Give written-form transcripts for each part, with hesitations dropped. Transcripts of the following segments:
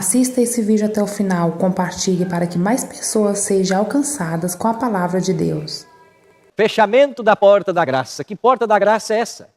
Assista esse vídeo até o final, compartilhe para que mais pessoas sejam alcançadas com a palavra de Deus. Fechamento da porta da graça. Que porta da graça é essa?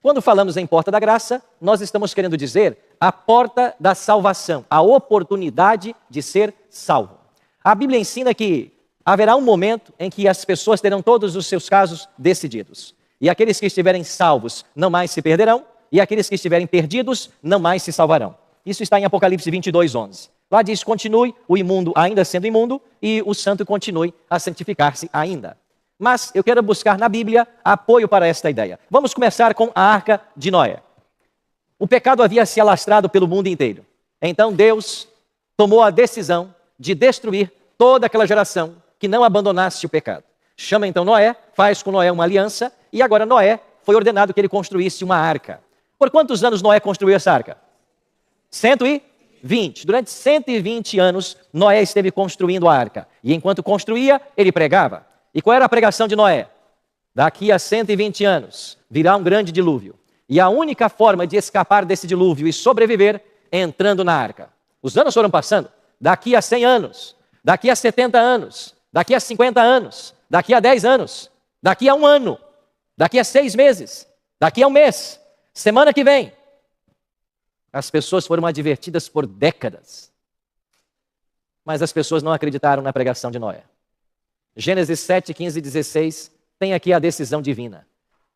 Quando falamos em porta da graça, nós estamos querendo dizer a porta da salvação, a oportunidade de ser salvo. A Bíblia ensina que haverá um momento em que as pessoas terão todos os seus casos decididos. E aqueles que estiverem salvos não mais se perderão, e aqueles que estiverem perdidos não mais se salvarão. Isso está em Apocalipse 22:11. Lá diz, continue o imundo ainda sendo imundo, e o santo continue a santificar-se ainda. Mas eu quero buscar na Bíblia apoio para esta ideia. Vamos começar com a Arca de Noé. O pecado havia se alastrado pelo mundo inteiro. Então Deus tomou a decisão de destruir toda aquela geração que não abandonasse o pecado. Chama então Noé, faz com Noé uma aliança, e agora Noé foi ordenado que ele construísse uma arca. Por quantos anos Noé construiu essa arca? 120. Durante 120 anos, Noé esteve construindo a arca. E enquanto construía, ele pregava. E qual era a pregação de Noé? Daqui a 120 anos, virá um grande dilúvio. E a única forma de escapar desse dilúvio e sobreviver é entrando na arca. Os anos foram passando. Daqui a 100 anos, daqui a 70 anos, daqui a 50 anos, daqui a 10 anos, daqui a um ano, daqui a 6 meses, daqui a um mês, semana que vem. As pessoas foram advertidas por décadas. Mas as pessoas não acreditaram na pregação de Noé. Gênesis 7, 15 e 16 tem aqui a decisão divina.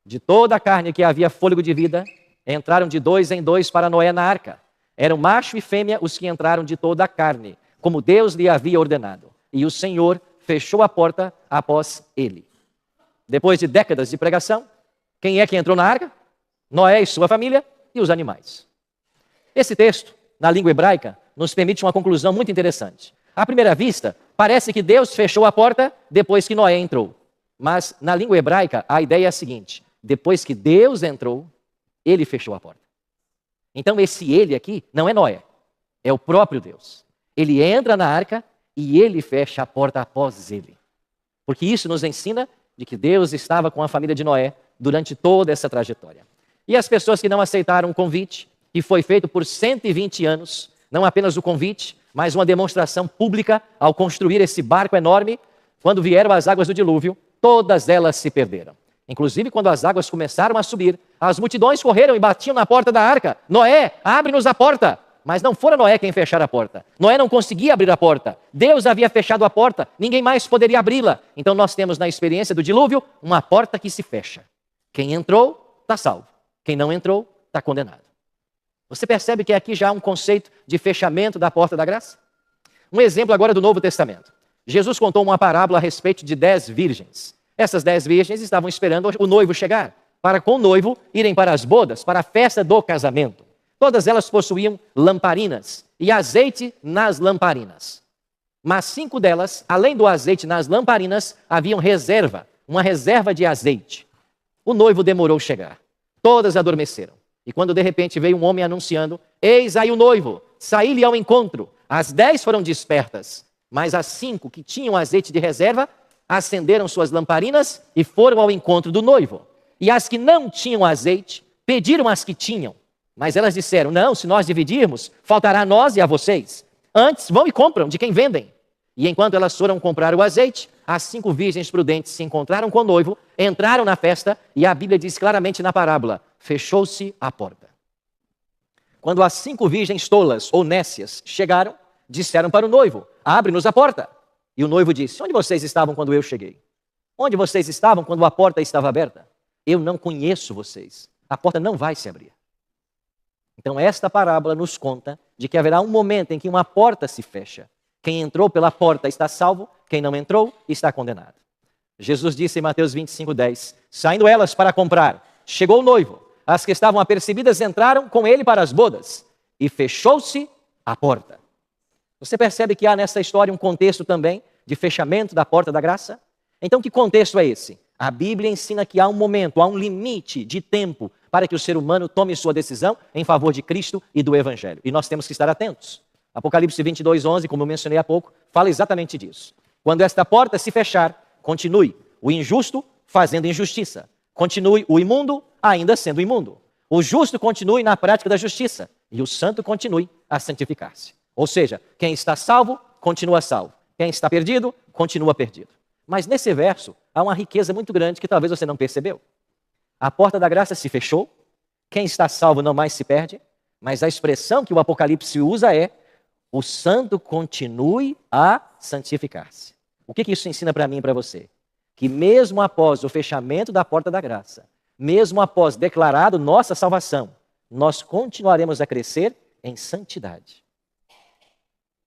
De toda a carne que havia fôlego de vida, entraram de 2 em 2 para Noé na arca. Eram macho e fêmea os que entraram de toda a carne, como Deus lhe havia ordenado. E o Senhor fechou a porta após ele. Depois de décadas de pregação, quem é que entrou na arca? Noé e sua família e os animais. Esse texto, na língua hebraica, nos permite uma conclusão muito interessante. À primeira vista, parece que Deus fechou a porta depois que Noé entrou. Mas na língua hebraica, a ideia é a seguinte: depois que Deus entrou, ele fechou a porta. Então esse ele aqui não é Noé, é o próprio Deus. Ele entra na arca e ele fecha a porta após ele. Porque isso nos ensina de que Deus estava com a família de Noé durante toda essa trajetória. E as pessoas que não aceitaram o convite, que foi feito por 120 anos, não apenas o convite, mas uma demonstração pública ao construir esse barco enorme, quando vieram as águas do dilúvio, todas elas se perderam. Inclusive, quando as águas começaram a subir, as multidões correram e batiam na porta da arca. Noé, abre-nos a porta! Mas não fora Noé quem fechara a porta. Noé não conseguia abrir a porta. Deus havia fechado a porta, ninguém mais poderia abri-la. Então nós temos na experiência do dilúvio uma porta que se fecha. Quem entrou, está salvo. Quem não entrou, está condenado. Você percebe que aqui já há um conceito de fechamento da porta da graça? Um exemplo agora do Novo Testamento. Jesus contou uma parábola a respeito de 10 virgens. Essas 10 virgens estavam esperando o noivo chegar, para com o noivo irem para as bodas, para a festa do casamento. Todas elas possuíam lamparinas e azeite nas lamparinas. Mas 5 delas, além do azeite nas lamparinas, haviam reserva, uma reserva de azeite. O noivo demorou a chegar. Todas adormeceram. E quando de repente veio um homem anunciando, eis aí o noivo, saí-lhe ao encontro. As 10 foram despertas, mas as 5 que tinham azeite de reserva, acenderam suas lamparinas e foram ao encontro do noivo. E as que não tinham azeite, pediram as que tinham. Mas elas disseram, não, se nós dividirmos, faltará a nós e a vocês. Antes vão e compram de quem vendem. E enquanto elas foram comprar o azeite, as 5 virgens prudentes se encontraram com o noivo, entraram na festa e a Bíblia diz claramente na parábola, fechou-se a porta. Quando as 5 virgens tolas ou nécias chegaram, disseram para o noivo, abre-nos a porta. E o noivo disse, onde vocês estavam quando eu cheguei? Onde vocês estavam quando a porta estava aberta? Eu não conheço vocês. A porta não vai se abrir. Então esta parábola nos conta de que haverá um momento em que uma porta se fecha. Quem entrou pela porta está salvo, quem não entrou está condenado. Jesus disse em Mateus 25:10, saindo elas para comprar, chegou o noivo. As que estavam apercebidas entraram com ele para as bodas e fechou-se a porta. Você percebe que há nessa história um contexto também de fechamento da porta da graça? Então que contexto é esse? A Bíblia ensina que há um momento, há um limite de tempo para que o ser humano tome sua decisão em favor de Cristo e do Evangelho. E nós temos que estar atentos. Apocalipse 22:11, como eu mencionei há pouco, fala exatamente disso. Quando esta porta se fechar, continue o injusto fazendo injustiça. Continue o imundo ainda sendo imundo. O justo continue na prática da justiça e o santo continue a santificar-se. Ou seja, quem está salvo, continua salvo. Quem está perdido, continua perdido. Mas nesse verso, há uma riqueza muito grande que talvez você não percebeu. A porta da graça se fechou, quem está salvo não mais se perde, mas a expressão que o Apocalipse usa é: o santo continue a santificar-se. O que isso ensina para mim e para você? Que mesmo após o fechamento da porta da graça, mesmo após declarado nossa salvação, nós continuaremos a crescer em santidade.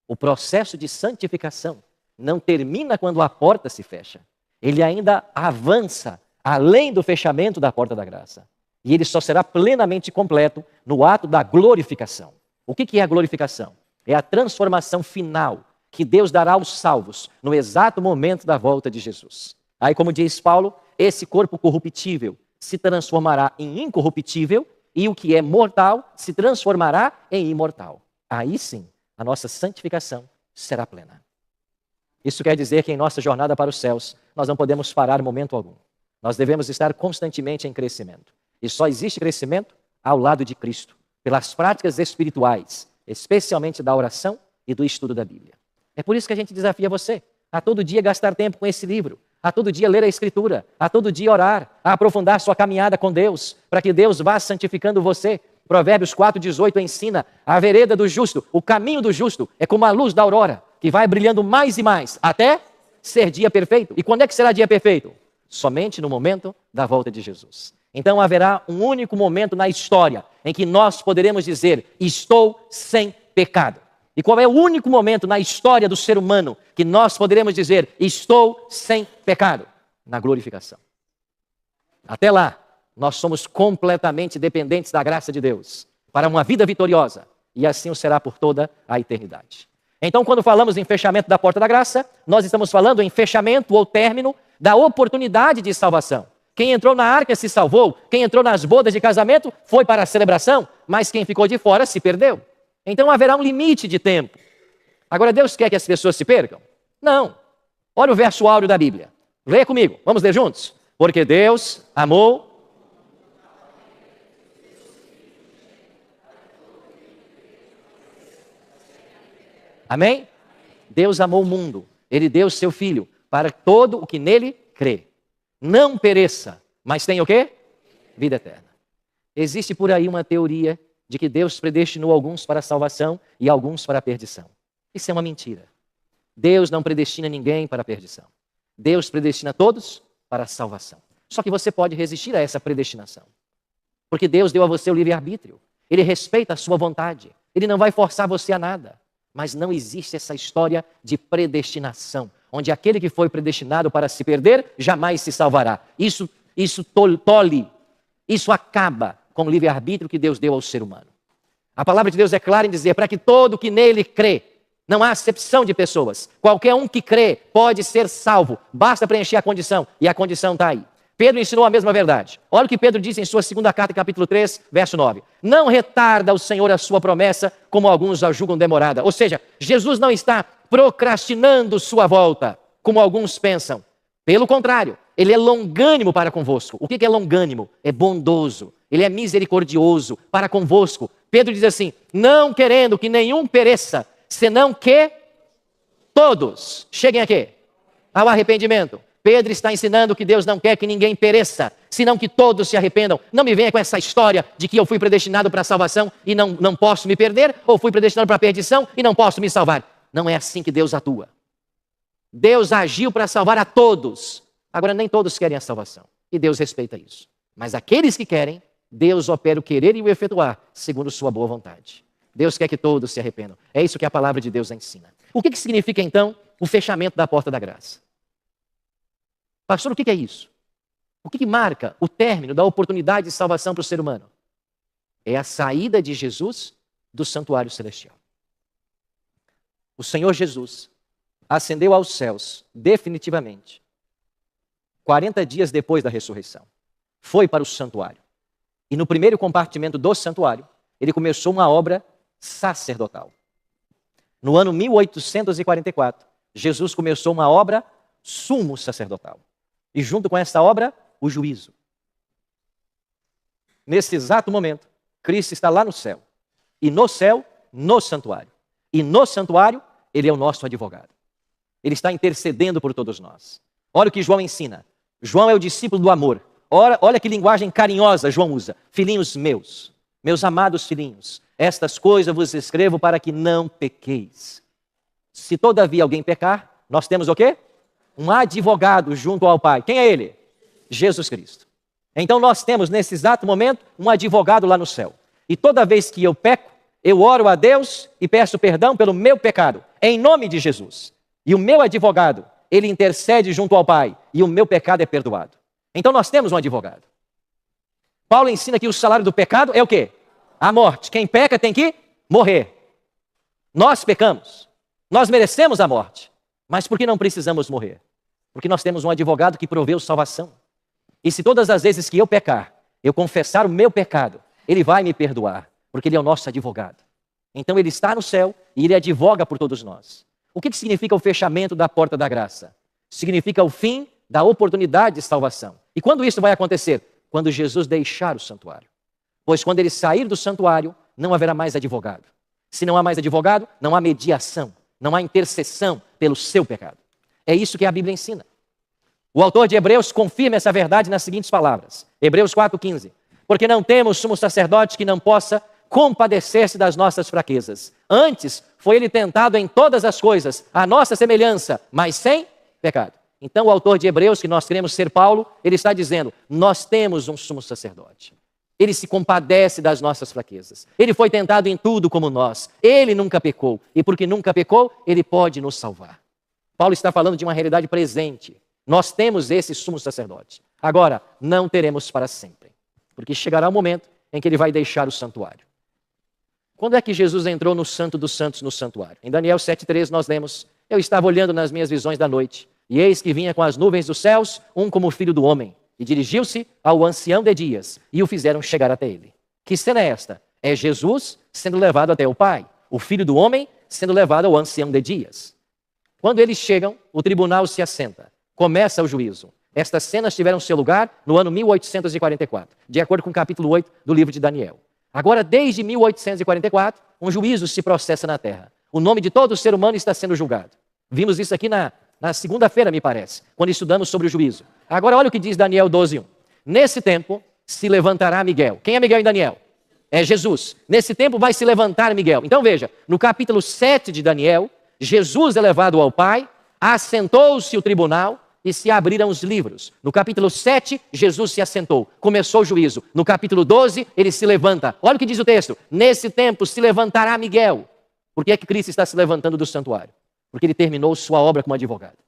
O processo de santificação não termina quando a porta se fecha. Ele ainda avança além do fechamento da porta da graça. E ele só será plenamente completo no ato da glorificação. O que é a glorificação? É a transformação final que Deus dará aos salvos no exato momento da volta de Jesus. Aí, como diz Paulo, esse corpo corruptível se transformará em incorruptível e o que é mortal se transformará em imortal. Aí sim, a nossa santificação será plena. Isso quer dizer que em nossa jornada para os céus, nós não podemos parar momento algum. Nós devemos estar constantemente em crescimento. E só existe crescimento ao lado de Cristo, pelas práticas espirituais, especialmente da oração e do estudo da Bíblia. É por isso que a gente desafia você a todo dia gastar tempo com esse livro, a todo dia ler a Escritura, a todo dia orar, a aprofundar sua caminhada com Deus, para que Deus vá santificando você. Provérbios 4,18 ensina: a vereda do justo, o caminho do justo é como a luz da aurora, que vai brilhando mais e mais, até ser dia perfeito. E quando é que será dia perfeito? Somente no momento da volta de Jesus. Então haverá um único momento na história em que nós poderemos dizer: estou sem pecado. E qual é o único momento na história do ser humano que nós poderemos dizer: estou sem pecado? Na glorificação. Até lá, nós somos completamente dependentes da graça de Deus para uma vida vitoriosa, e assim o será por toda a eternidade. Então, quando falamos em fechamento da porta da graça, nós estamos falando em fechamento ou término da oportunidade de salvação. Quem entrou na arca se salvou, quem entrou nas bodas de casamento foi para a celebração, mas quem ficou de fora se perdeu. Então haverá um limite de tempo. Agora, Deus quer que as pessoas se percam? Não. Olha o verso áureo da Bíblia. Leia comigo, vamos ler juntos. Porque Deus amou... Amém? Deus amou o mundo. Ele deu o seu Filho para todo o que nele crê. Não pereça, mas tenha o quê? Vida eterna. Existe por aí uma teoria de que Deus predestinou alguns para a salvação e alguns para a perdição. Isso é uma mentira. Deus não predestina ninguém para a perdição. Deus predestina todos para a salvação. Só que você pode resistir a essa predestinação. Porque Deus deu a você o livre-arbítrio. Ele respeita a sua vontade. Ele não vai forçar você a nada. Mas não existe essa história de predestinação, onde aquele que foi predestinado para se perder, jamais se salvará. Isso tolhe, isso acaba com o livre-arbítrio que Deus deu ao ser humano. A palavra de Deus é clara em dizer: para que todo que nele crê, não há acepção de pessoas. Qualquer um que crê pode ser salvo, basta preencher a condição, e a condição está aí. Pedro ensinou a mesma verdade. Olha o que Pedro diz em sua segunda carta, capítulo 3, verso 9. Não retarda o Senhor a sua promessa, como alguns a julgam demorada. Ou seja, Jesus não está procrastinando sua volta, como alguns pensam. Pelo contrário, ele é longânimo para convosco. O que é longânimo? É bondoso. Ele é misericordioso para convosco. Pedro diz assim: não querendo que nenhum pereça, senão que todos cheguem a quê? Ao arrependimento. Pedro está ensinando que Deus não quer que ninguém pereça, senão que todos se arrependam. Não me venha com essa história de que eu fui predestinado para a salvação e não posso me perder, ou fui predestinado para a perdição e não posso me salvar. Não é assim que Deus atua. Deus agiu para salvar a todos. Agora, nem todos querem a salvação, e Deus respeita isso. Mas aqueles que querem, Deus opera o querer e o efetuar, segundo sua boa vontade. Deus quer que todos se arrependam. É isso que a palavra de Deus ensina. O que significa, então, o fechamento da porta da graça? Pastor, o que é isso? O que marca o término da oportunidade de salvação para o ser humano? É a saída de Jesus do santuário celestial. O Senhor Jesus ascendeu aos céus definitivamente 40 dias depois da ressurreição. Foi para o santuário. E no primeiro compartimento do santuário, ele começou uma obra sacerdotal. No ano 1844, Jesus começou uma obra sumo sacerdotal. E junto com essa obra, o juízo. Nesse exato momento, Cristo está lá no céu. E no céu, no santuário. E no santuário, ele é o nosso advogado. Ele está intercedendo por todos nós. Olha o que João ensina. João é o discípulo do amor. Olha que linguagem carinhosa João usa. Filhinhos meus, meus amados filhinhos, estas coisas vos escrevo para que não pequeis. Se todavia alguém pecar, nós temos o quê? Um advogado junto ao Pai. Quem é ele? Jesus Cristo. Então nós temos nesse exato momento um advogado lá no céu. E toda vez que eu peco, eu oro a Deus e peço perdão pelo meu pecado, em nome de Jesus. E o meu advogado, ele intercede junto ao Pai, e o meu pecado é perdoado. Então nós temos um advogado. Paulo ensina que o salário do pecado é o quê? A morte. Quem peca tem que morrer. Nós pecamos. Nós merecemos a morte. Mas por que não precisamos morrer? Porque nós temos um advogado que proveu salvação. E se todas as vezes que eu pecar, eu confessar o meu pecado, ele vai me perdoar, porque ele é o nosso advogado. Então ele está no céu e ele advoga por todos nós. O que significa o fechamento da porta da graça? Significa o fim da oportunidade de salvação. E quando isso vai acontecer? Quando Jesus deixar o santuário. Pois quando ele sair do santuário, não haverá mais advogado. Se não há mais advogado, não há mediação, não há intercessão pelo seu pecado. É isso que a Bíblia ensina. O autor de Hebreus confirma essa verdade nas seguintes palavras. Hebreus 4,15. Porque não temos sumo sacerdote que não possa compadecer-se das nossas fraquezas. Antes, foi ele tentado em todas as coisas, à nossa semelhança, mas sem pecado. Então, o autor de Hebreus, que nós queremos ser Paulo, ele está dizendo, nós temos um sumo sacerdote. Ele se compadece das nossas fraquezas. Ele foi tentado em tudo como nós. Ele nunca pecou. E porque nunca pecou, ele pode nos salvar. Paulo está falando de uma realidade presente. Nós temos esse sumo sacerdote. Agora, não teremos para sempre. Porque chegará o momento em que ele vai deixar o santuário. Quando é que Jesus entrou no Santo dos Santos no santuário? Em Daniel 7,13 nós lemos, eu estava olhando nas minhas visões da noite, e eis que vinha com as nuvens dos céus, um como filho do homem, e dirigiu-se ao ancião de dias, e o fizeram chegar até ele. Que cena é esta? É Jesus sendo levado até o Pai, o filho do homem sendo levado ao ancião de dias. Quando eles chegam, o tribunal se assenta, começa o juízo. Estas cenas tiveram seu lugar no ano 1844, de acordo com o capítulo 8 do livro de Daniel. Agora, desde 1844, um juízo se processa na terra. O nome de todo ser humano está sendo julgado. Vimos isso aqui na segunda-feira, me parece, quando estudamos sobre o juízo. Agora, olha o que diz Daniel 12:1. Nesse tempo se levantará Miguel. Quem é Miguel em Daniel? É Jesus. Nesse tempo vai se levantar Miguel. Então veja, no capítulo 7 de Daniel, Jesus é levado ao Pai, assentou-se o tribunal, e se abriram os livros. No capítulo 7, Jesus se assentou, começou o juízo. No capítulo 12, ele se levanta. Olha o que diz o texto. Nesse tempo se levantará Miguel. Por que é que Cristo está se levantando do santuário? Porque ele terminou sua obra como advogado.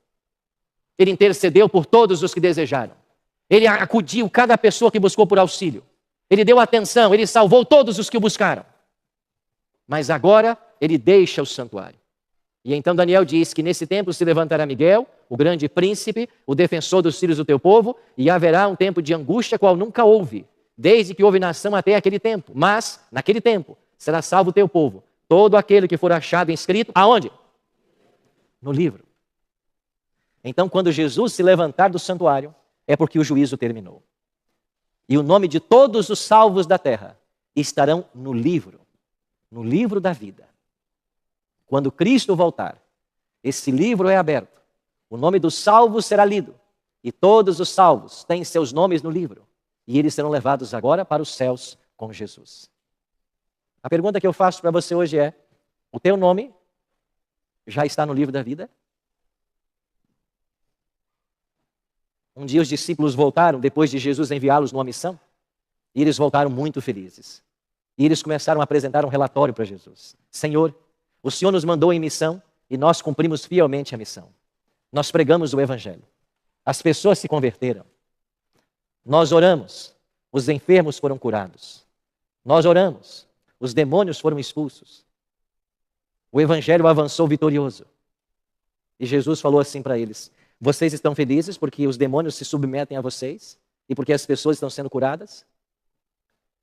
Ele intercedeu por todos os que desejaram. Ele acudiu cada pessoa que buscou por auxílio. Ele deu atenção, ele salvou todos os que o buscaram. Mas agora ele deixa o santuário. E então Daniel diz que nesse tempo se levantará Miguel, o grande príncipe, o defensor dos filhos do teu povo, e haverá um tempo de angústia qual nunca houve, desde que houve nação até aquele tempo. Mas, naquele tempo, será salvo o teu povo, todo aquele que for achado inscrito, aonde? No livro. Então, quando Jesus se levantar do santuário, é porque o juízo terminou. E o nome de todos os salvos da terra estarão no livro da vida. Quando Cristo voltar, esse livro é aberto, o nome dos salvos será lido, e todos os salvos têm seus nomes no livro, e eles serão levados agora para os céus com Jesus. A pergunta que eu faço para você hoje é, o teu nome já está no livro da vida? Um dia os discípulos voltaram, depois de Jesus enviá-los numa missão, e eles voltaram muito felizes. E eles começaram a apresentar um relatório para Jesus. Senhor, o Senhor nos mandou em missão e nós cumprimos fielmente a missão. Nós pregamos o Evangelho. As pessoas se converteram. Nós oramos, os enfermos foram curados. Nós oramos, os demônios foram expulsos. O Evangelho avançou vitorioso. E Jesus falou assim para eles, vocês estão felizes porque os demônios se submetem a vocês e porque as pessoas estão sendo curadas?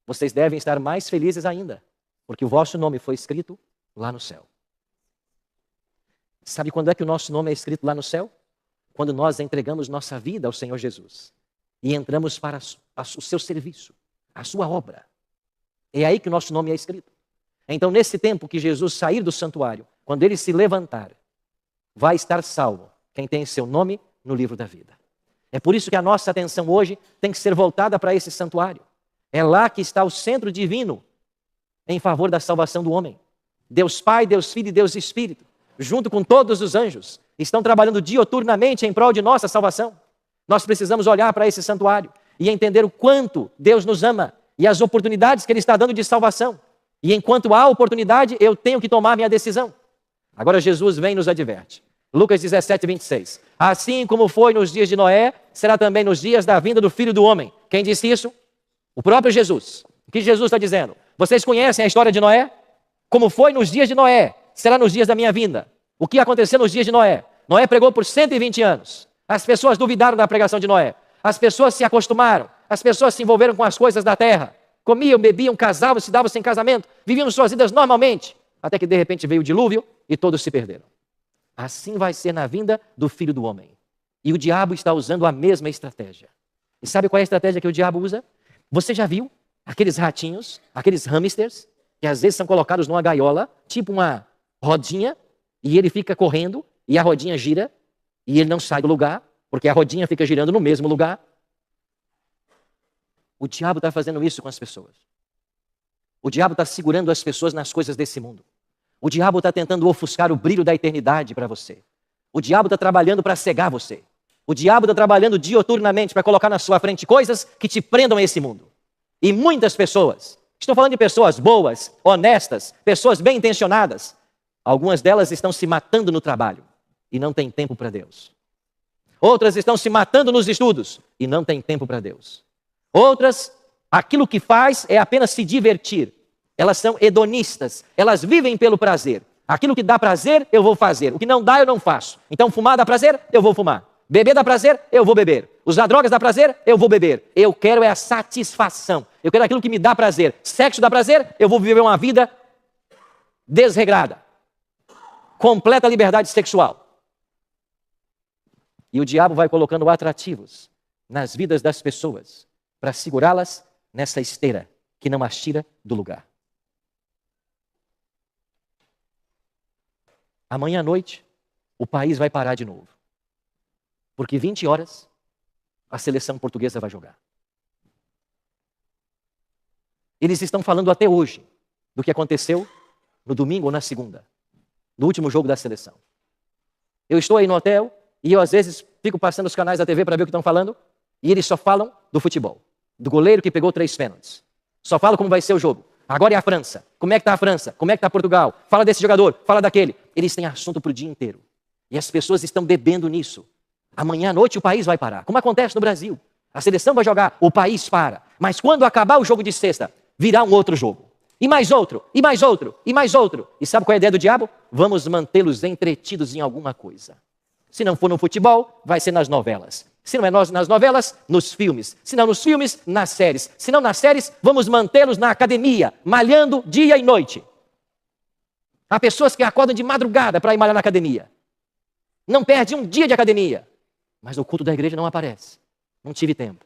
Vocês devem estar mais felizes ainda, porque o vosso nome foi escrito lá no céu. Sabe quando é que o nosso nome é escrito lá no céu? Quando nós entregamos nossa vida ao Senhor Jesus e entramos para o seu serviço, a sua obra. É aí que o nosso nome é escrito. Então, nesse tempo que Jesus sair do santuário, quando ele se levantar, vai estar salvo quem tem seu nome no livro da vida. É por isso que a nossa atenção hoje tem que ser voltada para esse santuário. É lá que está o centro divino em favor da salvação do homem. Deus Pai, Deus Filho e Deus Espírito, junto com todos os anjos, estão trabalhando dioturnamente em prol de nossa salvação. Nós precisamos olhar para esse santuário e entender o quanto Deus nos ama e as oportunidades que Ele está dando de salvação. E enquanto há oportunidade, eu tenho que tomar minha decisão. Agora Jesus vem e nos adverte. Lucas 17, 26. Assim como foi nos dias de Noé, será também nos dias da vinda do Filho do Homem. Quem disse isso? O próprio Jesus. O que Jesus está dizendo? Vocês conhecem a história de Noé? Como foi nos dias de Noé, será nos dias da minha vinda. O que aconteceu nos dias de Noé? Noé pregou por 120 anos. As pessoas duvidaram da pregação de Noé. As pessoas se acostumaram. As pessoas se envolveram com as coisas da terra. Comiam, bebiam, casavam, se davam sem casamento. Viviam suas vidas normalmente. Até que de repente veio o dilúvio e todos se perderam. Assim vai ser na vinda do Filho do Homem. E o diabo está usando a mesma estratégia. E sabe qual é a estratégia que o diabo usa? Você já viu aqueles ratinhos, aqueles hamsters, que às vezes são colocados numa gaiola, tipo uma rodinha, e ele fica correndo, e a rodinha gira, e ele não sai do lugar, porque a rodinha fica girando no mesmo lugar. O diabo está fazendo isso com as pessoas. O diabo está segurando as pessoas nas coisas desse mundo. O diabo está tentando ofuscar o brilho da eternidade para você. O diabo está trabalhando para cegar você. O diabo está trabalhando dioturnamente para colocar na sua frente coisas que te prendam a esse mundo. E muitas pessoas, estou falando de pessoas boas, honestas, pessoas bem intencionadas, algumas delas estão se matando no trabalho e não têm tempo para Deus. Outras estão se matando nos estudos e não têm tempo para Deus. Outras, aquilo que faz é apenas se divertir. Elas são hedonistas, elas vivem pelo prazer. Aquilo que dá prazer, eu vou fazer. O que não dá, eu não faço. Então, fumar dá prazer, eu vou fumar. Beber dá prazer, eu vou beber. Usar drogas dá prazer, eu vou beber. Eu quero é a satisfação. Eu quero aquilo que me dá prazer. Sexo dá prazer, eu vou viver uma vida desregrada. Completa liberdade sexual. E o diabo vai colocando atrativos nas vidas das pessoas para segurá-las nessa esteira que não as tira do lugar. Amanhã à noite, o país vai parar de novo. Porque 20 horas, a seleção portuguesa vai jogar. Eles estão falando até hoje do que aconteceu no domingo ou na segunda, no último jogo da seleção. Eu estou aí no hotel e eu às vezes fico passando os canais da TV para ver o que estão falando e eles só falam do futebol, do goleiro que pegou 3 pênaltis. Só falam como vai ser o jogo. Agora é a França. Como é que está a França? Como é que está Portugal? Fala desse jogador, fala daquele. Eles têm assunto para o dia inteiro. E as pessoas estão bebendo nisso. Amanhã à noite o país vai parar. Como acontece no Brasil. A seleção vai jogar, o país para. Mas quando acabar o jogo de sexta, virá um outro jogo. E mais outro, e mais outro, e mais outro. E sabe qual é a ideia do diabo? Vamos mantê-los entretidos em alguma coisa. Se não for no futebol, vai ser nas novelas. Se não é nas novelas, nos filmes. Se não nos filmes, nas séries. Se não nas séries, vamos mantê-los na academia, malhando dia e noite. Há pessoas que acordam de madrugada para ir malhar na academia. Não perde um dia de academia. Mas o culto da igreja não aparece. Não tive tempo.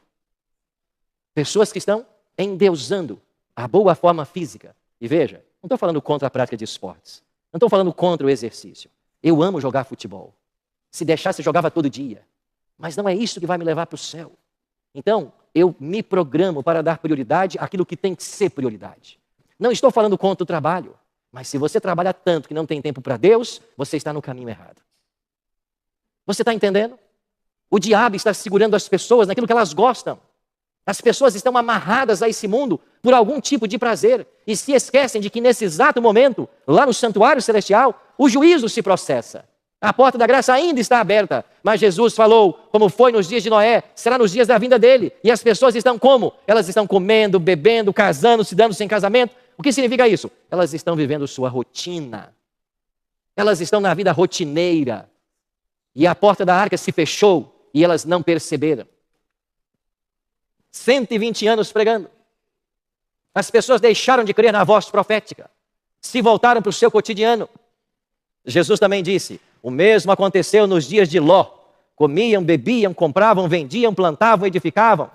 Pessoas que estão endeusando a boa forma física. E veja, não estou falando contra a prática de esportes. Não estou falando contra o exercício. Eu amo jogar futebol. Se deixasse, eu jogava todo dia. Mas não é isso que vai me levar para o céu. Então, eu me programo para dar prioridade àquilo que tem que ser prioridade. Não estou falando contra o trabalho. Mas se você trabalha tanto que não tem tempo para Deus, você está no caminho errado. Você está entendendo? O diabo está segurando as pessoas naquilo que elas gostam. As pessoas estão amarradas a esse mundo por algum tipo de prazer e se esquecem de que nesse exato momento, lá no santuário celestial, o juízo se processa. A porta da graça ainda está aberta, mas Jesus falou, como foi nos dias de Noé, será nos dias da vinda dele. E as pessoas estão como? Elas estão comendo, bebendo, casando, se dando sem casamento. O que significa isso? Elas estão vivendo sua rotina. Elas estão na vida rotineira. E a porta da arca se fechou e elas não perceberam. 120 anos pregando. As pessoas deixaram de crer na voz profética. Se voltaram para o seu cotidiano. Jesus também disse, o mesmo aconteceu nos dias de Ló. Comiam, bebiam, compravam, vendiam, plantavam, edificavam.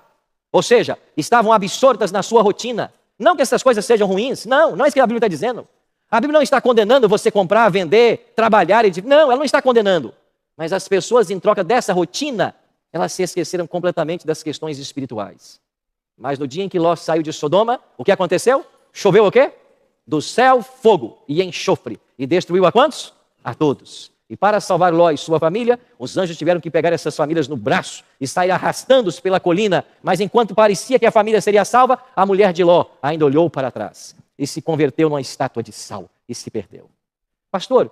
Ou seja, estavam absortas na sua rotina. Não que essas coisas sejam ruins. Não é isso que a Bíblia está dizendo. A Bíblia não está condenando você comprar, vender, trabalhar. Não, ela não está condenando. Mas as pessoas, em troca dessa rotina, elas se esqueceram completamente das questões espirituais. Mas no dia em que Ló saiu de Sodoma, o que aconteceu? Choveu o quê? Do céu, fogo e enxofre. E destruiu a quantos? A todos. E para salvar Ló e sua família, os anjos tiveram que pegar essas famílias no braço e sair arrastando-os pela colina. Mas enquanto parecia que a família seria salva, a mulher de Ló ainda olhou para trás e se converteu numa estátua de sal e se perdeu. Pastor,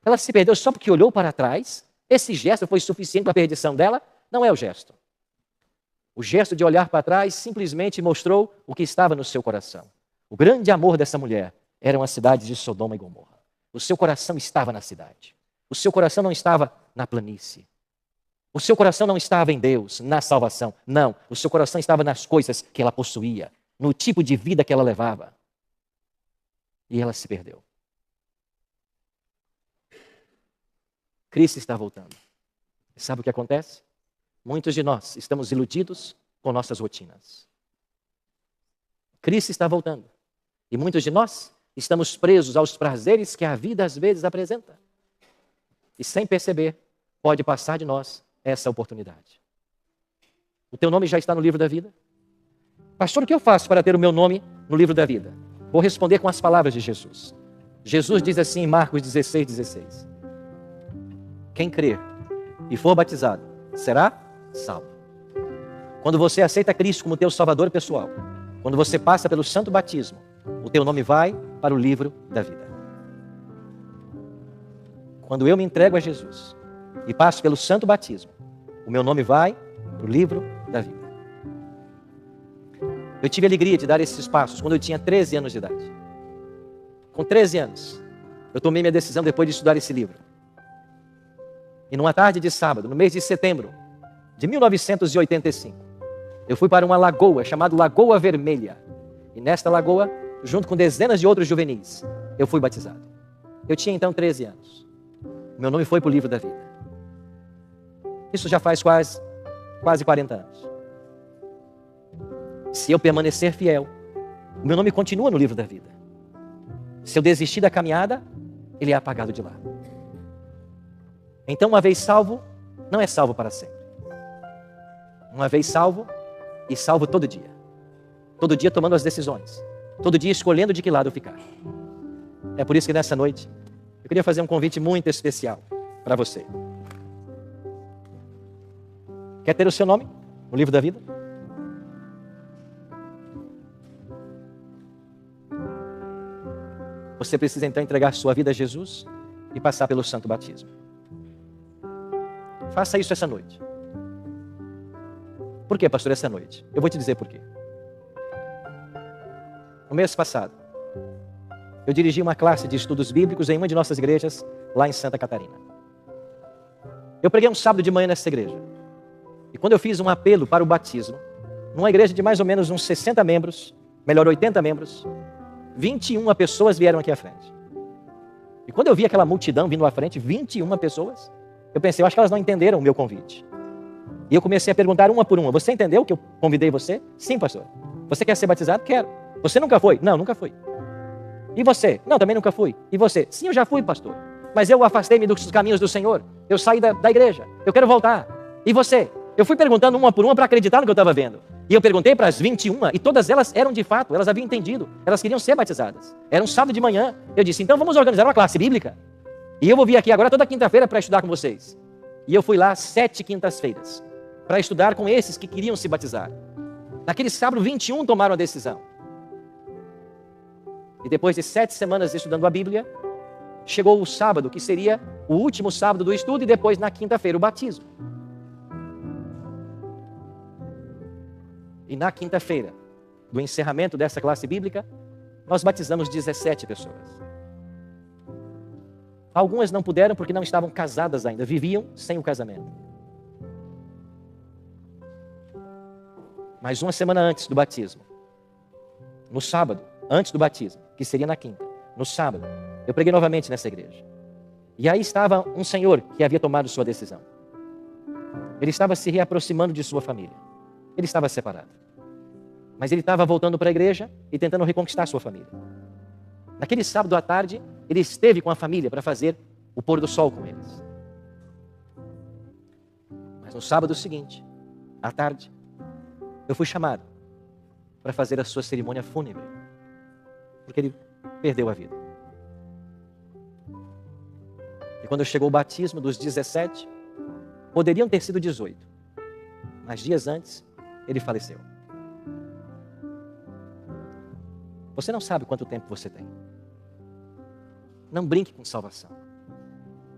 ela se perdeu só porque olhou para trás? Esse gesto foi suficiente para a perdição dela? Não é o gesto. O gesto de olhar para trás simplesmente mostrou o que estava no seu coração. O grande amor dessa mulher eram as cidades de Sodoma e Gomorra. O seu coração estava na cidade. O seu coração não estava na planície. O seu coração não estava em Deus, na salvação. Não, o seu coração estava nas coisas que ela possuía, no tipo de vida que ela levava. E ela se perdeu. Cristo está voltando. E sabe o que acontece? Muitos de nós estamos iludidos com nossas rotinas. Cristo está voltando. E muitos de nós estamos presos aos prazeres que a vida às vezes apresenta. E sem perceber, pode passar de nós essa oportunidade. O teu nome já está no livro da vida? Pastor, o que eu faço para ter o meu nome no livro da vida? Vou responder com as palavras de Jesus. Jesus diz assim em Marcos 16:16. Quem crer e for batizado será salvo. Quando você aceita Cristo como teu salvador pessoal, quando você passa pelo santo batismo, o teu nome vai para o livro da vida. Quando eu me entrego a Jesus e passo pelo santo batismo, o meu nome vai para o livro da vida. Eu tive a alegria de dar esses passos quando eu tinha 13 anos de idade. Com 13 anos, eu tomei minha decisão depois de estudar esse livro. E numa tarde de sábado, no mês de setembro de 1985, eu fui para uma lagoa chamada Lagoa Vermelha. E nesta lagoa, junto com dezenas de outros juvenis, eu fui batizado. Eu tinha então 13 anos. Meu nome foi para o livro da vida. Isso já faz quase 40 anos. Se eu permanecer fiel, o meu nome continua no livro da vida. Se eu desistir da caminhada, ele é apagado de lá. Então, uma vez salvo, não é salvo para sempre. Uma vez salvo, e salvo todo dia. Todo dia tomando as decisões. Todo dia escolhendo de que lado ficar. É por isso que nessa noite, eu queria fazer um convite muito especial para você. Quer ter o seu nome no livro da vida? Você precisa então entregar sua vida a Jesus e passar pelo santo batismo. Faça isso essa noite. Por que, pastor, essa noite? Eu vou te dizer por quê. No mês passado, eu dirigi uma classe de estudos bíblicos em uma de nossas igrejas, lá em Santa Catarina. Eu preguei um sábado de manhã nessa igreja. E quando eu fiz um apelo para o batismo, numa igreja de mais ou menos uns 60 membros, melhor 80 membros, 21 pessoas vieram aqui à frente. E quando eu vi aquela multidão vindo à frente, 21 pessoas, eu pensei, eu acho que elas não entenderam o meu convite. E eu comecei a perguntar uma por uma, você entendeu que eu convidei você? Sim, pastor. Você quer ser batizado? Quero. Você nunca foi? Não, nunca fui. E você? Não, também nunca fui. E você? Sim, eu já fui, pastor. Mas eu afastei-me dos caminhos do Senhor. Eu saí da igreja. Eu quero voltar. E você? Eu fui perguntando uma por uma para acreditar no que eu estava vendo. E eu perguntei para as 21 e todas elas eram de fato, elas haviam entendido. Elas queriam ser batizadas. Era um sábado de manhã. Eu disse, então vamos organizar uma classe bíblica. E eu vou vir aqui agora toda quinta-feira para estudar com vocês. E eu fui lá 7 quintas-feiras para estudar com esses que queriam se batizar. Naquele sábado, 21 tomaram a decisão. E depois de 7 semanas estudando a Bíblia, chegou o sábado, que seria o último sábado do estudo, e depois, na quinta-feira, o batismo. E na quinta-feira, do encerramento dessa classe bíblica, nós batizamos 17 pessoas. Algumas não puderam porque não estavam casadas ainda, viviam sem o casamento. Mas uma semana antes do batismo, no sábado, antes do batismo, que seria na quinta, no sábado, eu preguei novamente nessa igreja. E aí estava um senhor que havia tomado sua decisão. Ele estava se reaproximando de sua família. Ele estava separado. Mas ele estava voltando para a igreja e tentando reconquistar sua família. Naquele sábado à tarde, ele esteve com a família para fazer o pôr do sol com eles. Mas no sábado seguinte, à tarde, eu fui chamado para fazer a sua cerimônia fúnebre, porque ele perdeu a vida. E quando chegou o batismo dos 17, poderiam ter sido 18, mas dias antes, ele faleceu. Você não sabe quanto tempo você tem. Não brinque com salvação.